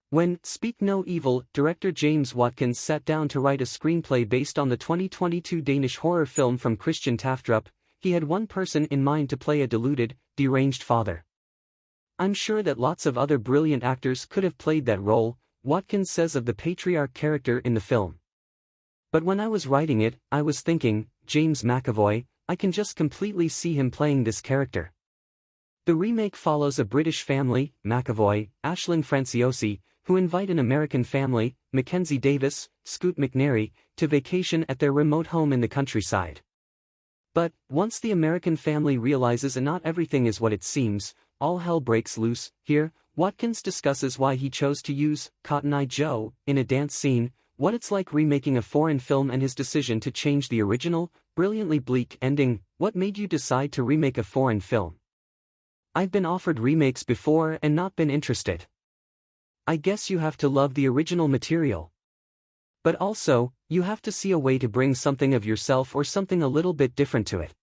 When Speak No Evil, director James Watkins sat down to write a screenplay based on the 2022 Danish horror film from Christian Taftrup, he had one person in mind to play a deluded, deranged father. I'm sure that lots of other brilliant actors could have played that role, Watkins says of the patriarch character in the film. But when I was writing it, I was thinking, James McAvoy, I can just completely see him playing this character. The remake follows a British family, McAvoy, Aisling Franciosi, who invite an American family, Mackenzie Davis, Scoot McNairy, to vacation at their remote home in the countryside. But, once the American family realizes that not everything is what it seems, all hell breaks loose. Here, Watkins discusses why he chose to use Cotton Eye Joe in a dance scene, what it's like remaking a foreign film and his decision to change the original, brilliantly bleak ending. What made you decide to remake a foreign film? I've been offered remakes before and not been interested. I guess you have to love the original material. But also, you have to see a way to bring something of yourself or something a little bit different to it.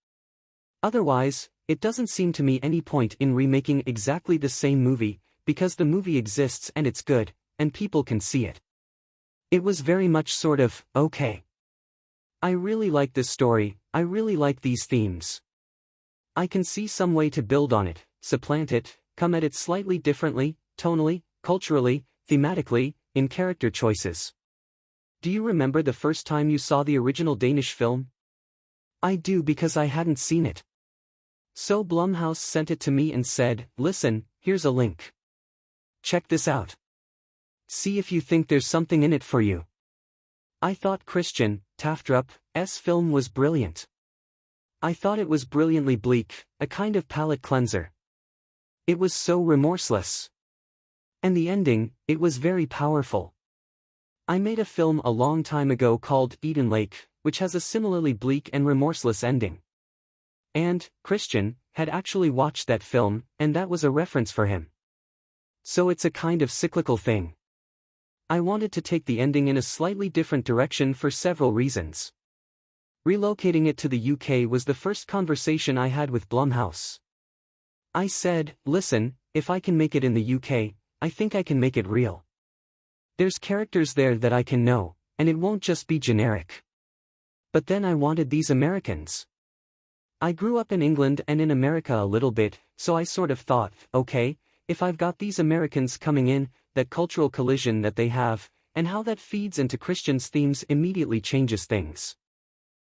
Otherwise, it doesn't seem to me any point in remaking exactly the same movie, because the movie exists and it's good, and people can see it. It was very much sort of, okay. I really like this story, I really like these themes. I can see some way to build on it, supplant it, come at it slightly differently, tonally, culturally, thematically, in character choices. Do you remember the first time you saw the original Danish film? I do because I hadn't seen it. So Blumhouse sent it to me and said, listen, here's a link. Check this out. See if you think there's something in it for you. I thought Christian Taftrup's film was brilliant. I thought it was brilliantly bleak, a kind of palate cleanser. It was so remorseless. And the ending, it was very powerful. I made a film a long time ago called Eden Lake, which has a similarly bleak and remorseless ending. And, Christian, had actually watched that film, and that was a reference for him. So it's a kind of cyclical thing. I wanted to take the ending in a slightly different direction for several reasons. Relocating it to the UK was the first conversation I had with Blumhouse. I said, listen, if I can make it in the UK, I think I can make it real. There's characters there that I can know, and it won't just be generic. But then I wanted these Americans. I grew up in England and in America a little bit, so I sort of thought, okay, if I've got these Americans coming in, that cultural collision that they have, and how that feeds into Christian's themes immediately changes things.